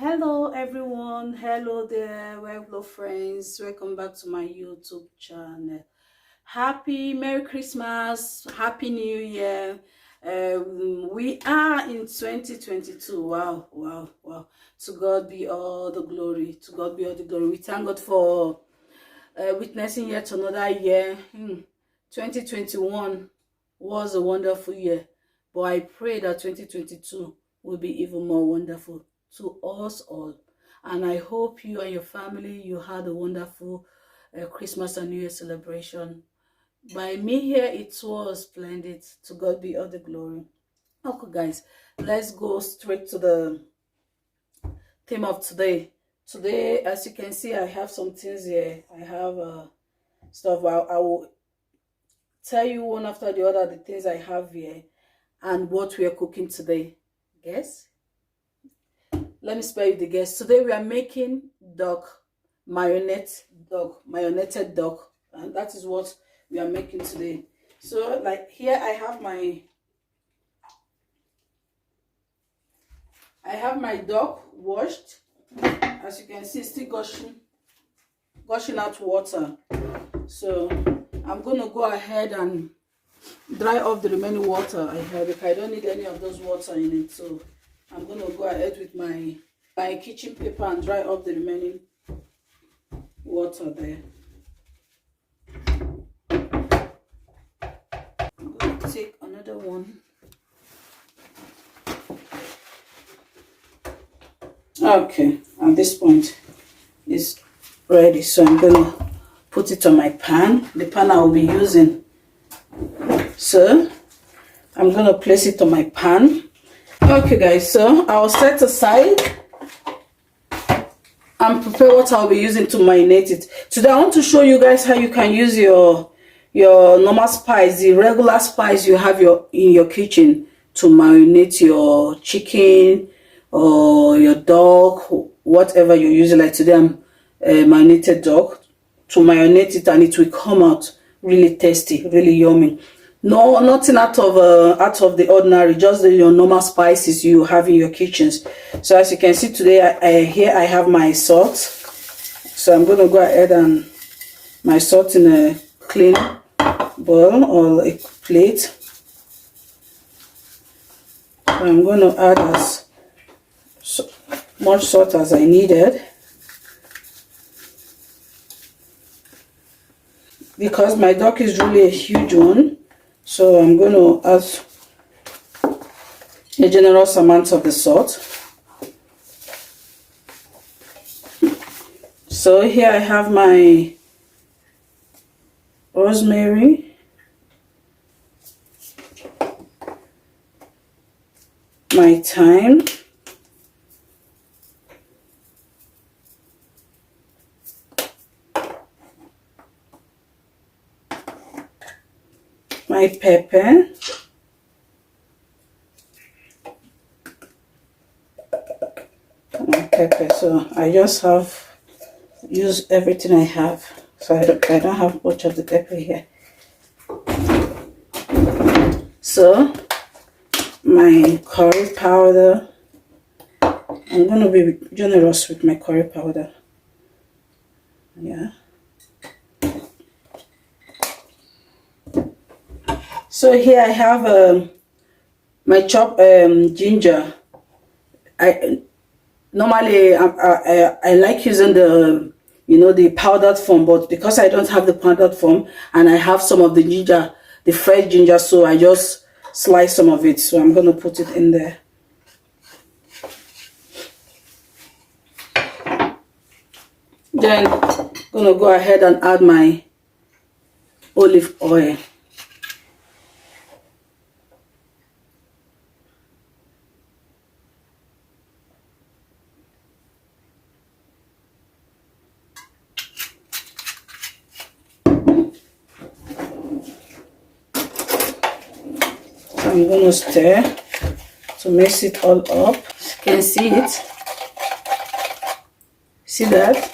Hello everyone, hello there, hello friends, welcome back to my YouTube channel. Happy Merry Christmas, Happy New Year. We are in 2022. Wow. To God be all the glory. To God be all the glory. We thank God for witnessing yet another year. 2021 was a wonderful year, but I pray that 2022 will be even more wonderful to us all. And I hope you and your family, you had a wonderful Christmas and New Year celebration. By me here, it was splendid. To God be all the glory. Okay, guys, let's go straight to the theme of today. Today, as you can see, I have some things here. I have stuff. I will tell you one after the other the things I have here and what we are cooking today. Guess? Let me spell you the guess. Today we are making marinated duck, and that is what we are making today. So, like here, I have my duck washed. As you can see, it's still gushing out water. So I'm gonna go ahead and dry off the remaining water I have, because I don't need any of those water in it. So I'm gonna go ahead with my kitchen paper and dry off the remaining water there. I'm gonna take another one. Okay, at this point it's ready, so I'm gonna put it on my pan, the pan I will be using. So I'm gonna place it on my pan. Okay guys, so I'll set aside and prepare what I'll be using to marinate it. Today I want to show you guys how you can use your normal spice, the regular spice you have in your kitchen, to marinate your chicken or your dog, whatever you're using. Like today I'm marinated dog, to marinate it, and it will come out really tasty, really yummy. No, nothing out of the ordinary, just your normal spices you have in your kitchens. So as you can see today, here I have my salt. So I'm going to go ahead and my salt in a clean bowl or a plate. I'm going to add as much salt as I needed, because my duck is really a huge one. So I'm going to add a generous amount of the salt. So here I have my rosemary, my thyme, my pepper, so I just have used everything I have, so I don't have much of the pepper here. So my curry powder, I'm going to be generous with my curry powder. Yeah. So here I have my chopped ginger. I normally I like using the powdered form, but because I don't have the powdered form and I have some of the ginger, the fresh ginger, so I just slice some of it. So I'm gonna put it in there. Then I'm gonna go ahead and add my olive oil. I'm going to stir to mix it all up. You can see it. See that?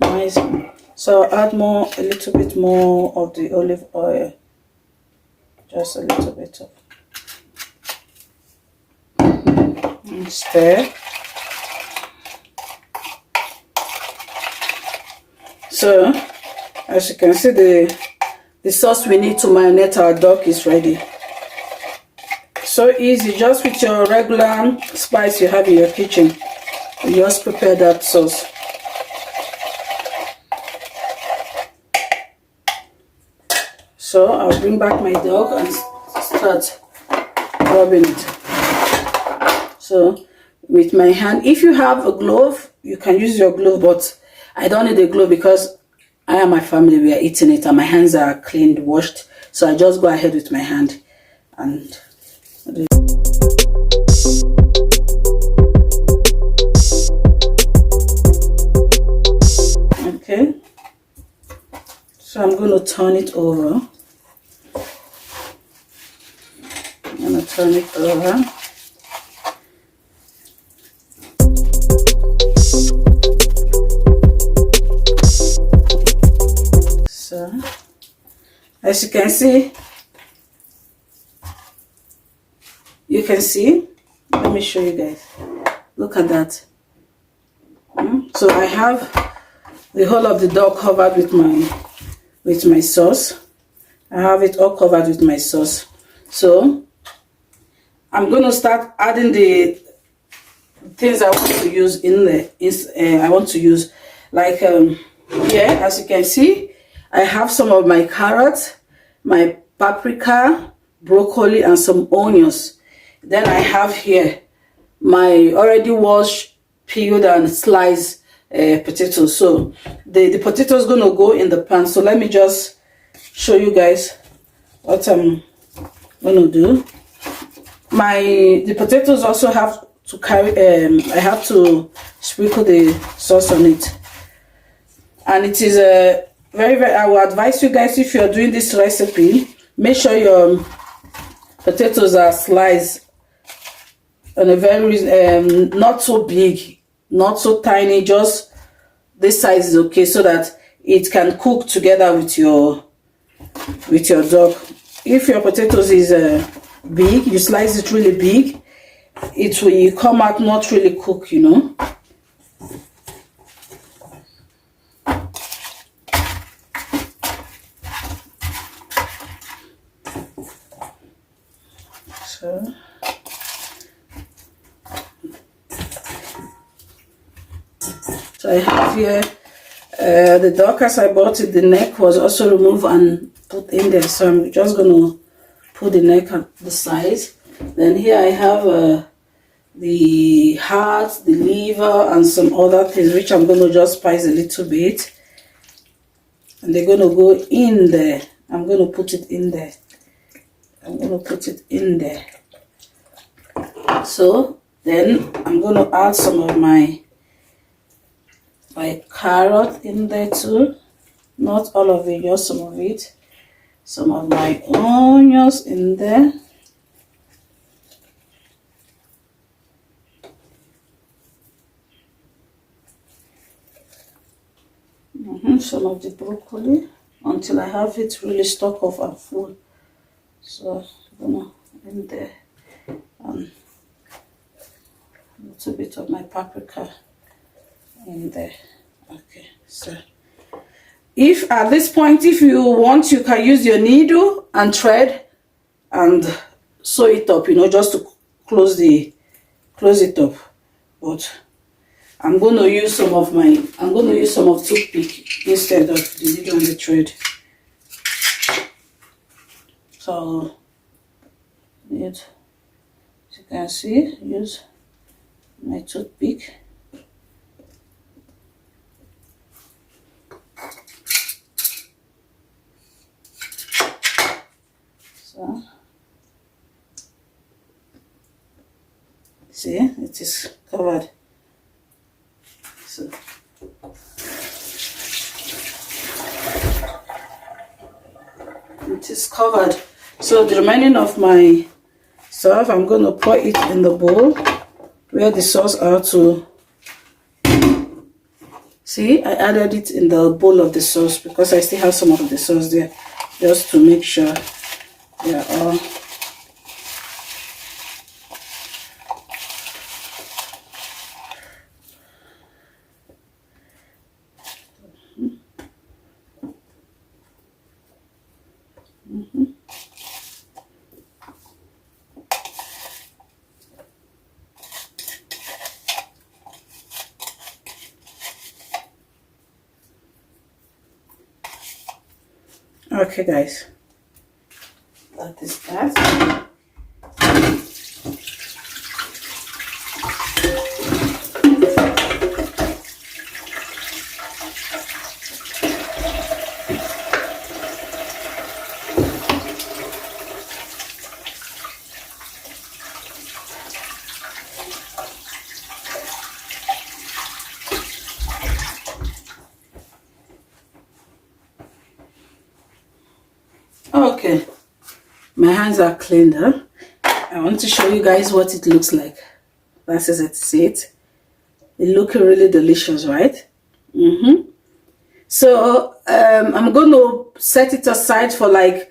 Nice. So I'll add a little bit more of the olive oil. Just a little bit of. And stir. So as you can see, the sauce we need to marinate our duck is ready. So easy, just with your regular spice you have in your kitchen. You just prepare that sauce. So I'll bring back my duck and start rubbing it. So with my hand, if you have a glove, you can use your glove, but I don't need a glove because I and my family, we are eating it and my hands are cleaned, washed. So I just go ahead with my hand and do. Okay. So I'm going to turn it over. I'm going to turn it over. So, as you can see, let me show you guys. Look at that. So I have the whole of the duck covered with my sauce. I have it all covered with my sauce. So I'm going to start adding the things I want to use in there. I want to use, like here, as you can see, I have some of my carrots, my paprika, broccoli, and some onions. Then I have here my already washed, peeled, and sliced potatoes. So the potato is going to go in the pan. So let me just show you guys what I'm going to do. The potatoes also have to carry, I have to sprinkle the sauce on it. And it is a very, I will advise you guys, if you're doing this recipe, make sure your potatoes are sliced on a very, not so big, not so tiny, just this size is okay, so that it can cook together with your dog. If your potatoes is big, you slice it really big, it will come out not really cooked, you know. So I have here the duck as I bought it. The neck was also removed and put in there. So I'm just going to put the neck on the side. Then here I have the heart, the liver, and some other things which I'm going to just spice a little bit. And they're going to go in there. I'm going to put it in there. I'm going to put it in there. So then I'm going to add some of my carrot in there too. Not all of it, just some of it. Some of my onions in there. Some of the broccoli until I have it really stock off and full. So I'm gonna in there, a little bit of my paprika in there. Okay, so if at this point, if you want, you can use your needle and thread and sew it up, you know, just to close it up. But I'm going to use some of toothpick instead of the needle and the thread. So, as you can see, use my toothpick. So, see, it is covered. So, it is covered. So the remaining of my stuff, I'm going to pour it in the bowl where the sauce are to See, I added it in the bowl of the sauce because I still have some of the sauce there, just to make sure they are all. Okay, guys, that is that. Okay, my hands are cleaned up. I want to show you guys what it looks like. That is it. See it? It looks really delicious, right? So I'm going to set it aside for like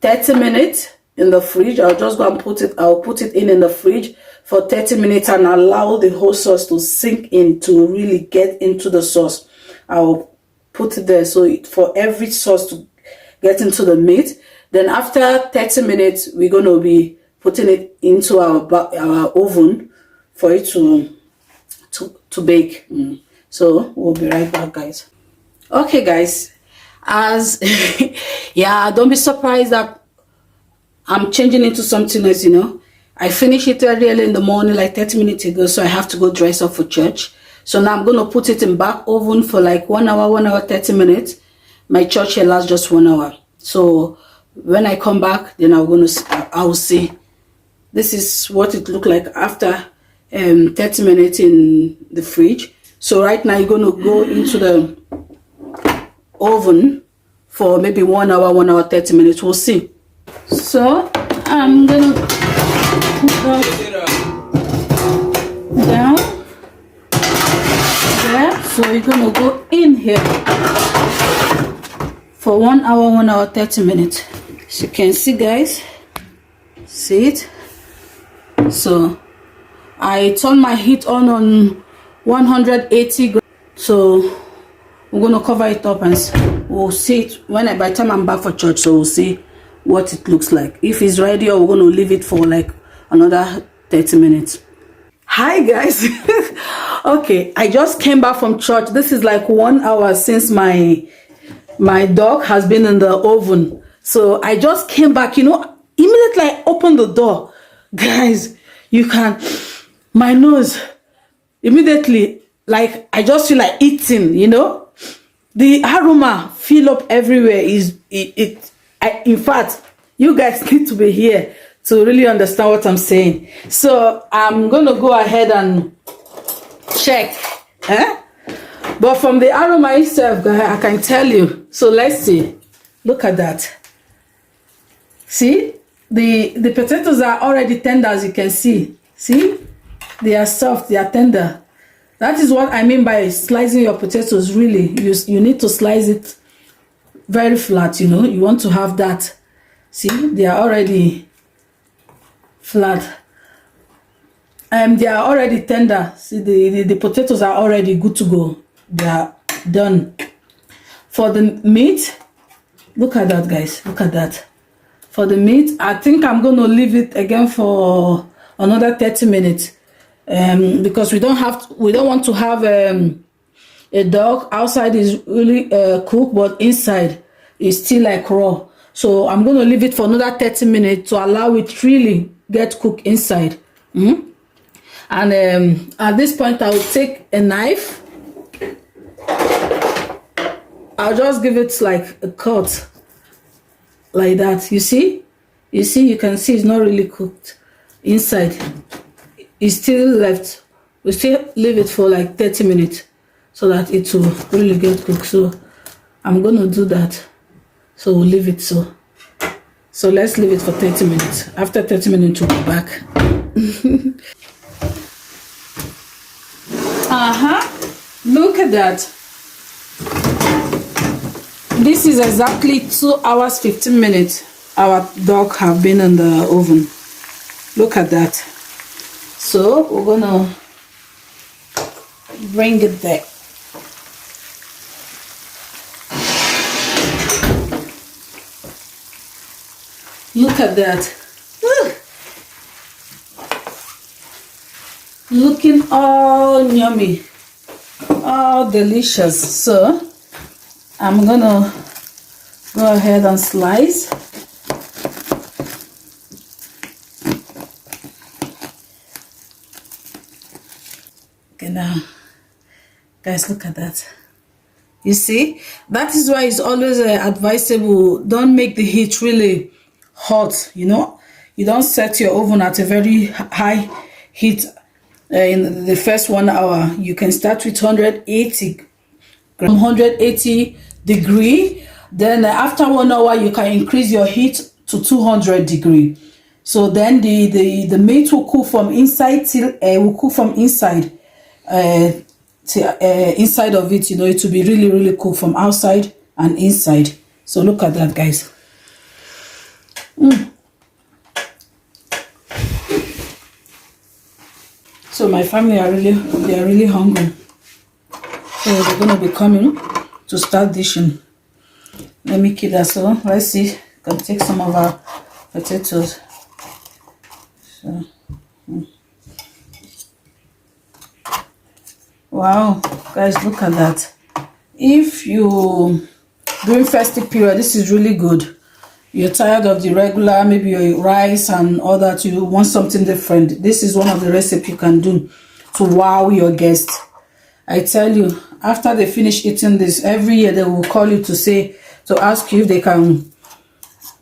30 minutes in the fridge. I'll just go and I'll put it in the fridge for 30 minutes and allow the whole sauce to sink in, to really get into the sauce. I'll put it there so for every sauce to get into the meat. Then after 30 minutes, we're going to be putting it into our oven for it to bake. So we'll be right back, guys. Okay, guys, as yeah, don't be surprised that I'm changing into something else. I finished it very early in the morning, like 30 minutes ago, so I have to go dress up for church. So now I'm going to put it in back oven for like 1 hour 30 minutes. My church here lasts just 1 hour. So when I come back, then I will see. This is what it looked like after 30 minutes in the fridge. So right now you're going to go into the oven for maybe 1 hour 30 minutes. We'll see. So I'm going to put that down there. So you're going to go in here for 1 hour 30 minutes. As you can see, guys, see it? So I turn my heat on 180. So we're going to cover it up and we'll see it by the time I'm back for church. So we'll see what it looks like, if it's ready, or we're going to leave it for like another 30 minutes. Hi, guys. Okay, I just came back from church. This is like 1 hour since my dog has been in the oven. So I just came back, immediately I opened the door. Guys, you can, my nose, immediately, like, I just feel like eating, The aroma fill up everywhere. In fact, you guys need to be here to really understand what I'm saying. So I'm going to go ahead and check. But from the aroma itself, guys, I can tell you. So let's see. Look at that. See? The potatoes are already tender, as you can see. See? They are soft. They are tender. That is what I mean by slicing your potatoes, really. You need to slice it very flat, You want to have that. See? They are already flat. They are already tender. See, the potatoes are already good to go. They are done. For the meat, look at that, guys. Look at that. For the meat, I think I'm going to leave it again for another 30 minutes. Because we don't want to have a dog. Outside is really cooked, but inside is still like raw. So I'm going to leave it for another 30 minutes to allow it really get cooked inside. And at this point, I will take a knife. I'll just give it like a cut, like that. You see, you can see it's not really cooked inside. It's still left. We still leave it for like 30 minutes so that it will really get cooked. So I'm gonna do that. So we'll leave it so. So let's leave it for 30 minutes. After 30 minutes, we'll be back. Look at that. This is exactly 2 hours 15 minutes our dog have been in the oven. Look at that. So we're gonna bring it there. Look at that. Looking all yummy, all delicious. So I'm gonna go ahead and slice. Okay, now guys, look at that. You see, that is why it's always advisable, don't make the heat really hot. You know, you don't set your oven at a very high heat in the first 1 hour. You can start with 180 degree, then after 1 hour you can increase your heat to 200 degree. So then the meat will cook from inside till will cook from inside inside of it. You know, it will be really cool from outside and inside. So look at that, guys. So my family are really hungry, so they're gonna be coming to start dishing. Let me keep that. So let's see, can take some of our potatoes. So wow, guys, look at that. If you during festive period, this is really good. You're tired of the regular, maybe your rice and all that, you want something different. This is one of the recipes you can do to wow your guests. I tell you, after they finish eating this, every year they will call you to ask you if they can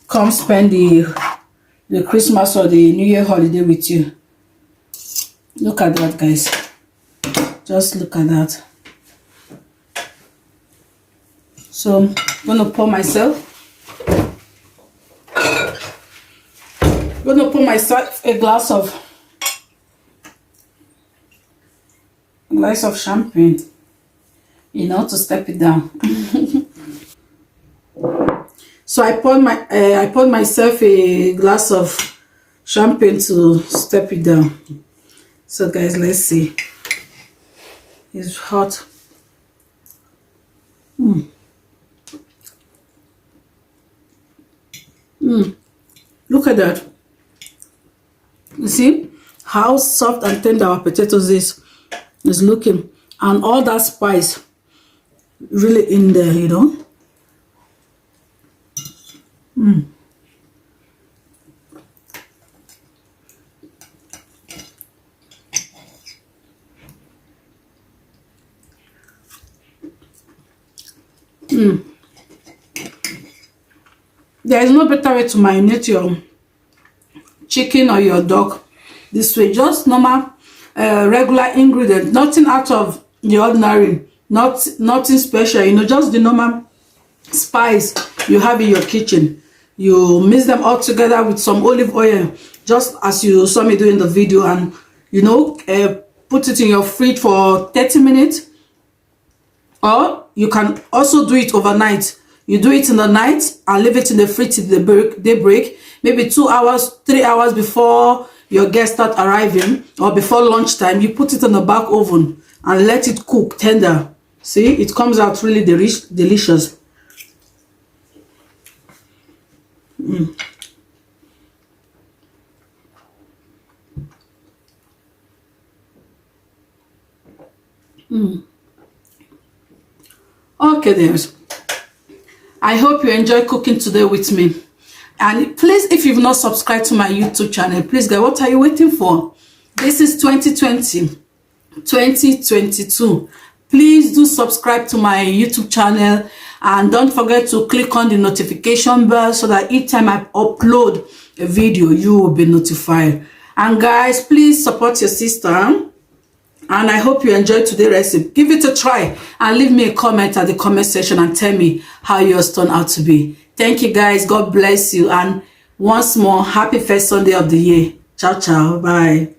come spend the Christmas or the New Year holiday with you. Look at that, guys. Just look at that. So I'm gonna pour myself a glass of champagne, you know, to step it down. So I poured myself a glass of champagne to step it down. So guys, let's see. It's hot. Look at that. You see how soft and tender our potatoes is looking, and all that spice really in there, you know. There is no better way to marinate your chicken or your dog this way. Just normal regular ingredient, nothing out of the ordinary, nothing special, you know, just the normal spice you have in your kitchen. You mix them all together with some olive oil, just as you saw me do in the video, and you know, put it in your fridge for 30 minutes, or you can also do it overnight. You do it in the night and leave it in the fridge till daybreak, maybe 2 hours, 3 hours before your guests start arriving, or before lunchtime. You put it in the back oven and let it cook tender. See, it comes out really delicious. Okay, dears. I hope you enjoy cooking today with me. And please, if you've not subscribed to my YouTube channel, please, guys, what are you waiting for? This is 2020, 2022. Please do subscribe to my YouTube channel, and don't forget to click on the notification bell so that each time I upload a video, you will be notified. And guys, please support your sister. And I hope you enjoyed today's recipe. Give it a try and leave me a comment at the comment section and tell me how yours turned out to be. Thank you, guys. God bless you. And once more, happy first Sunday of the year. Ciao, ciao. Bye.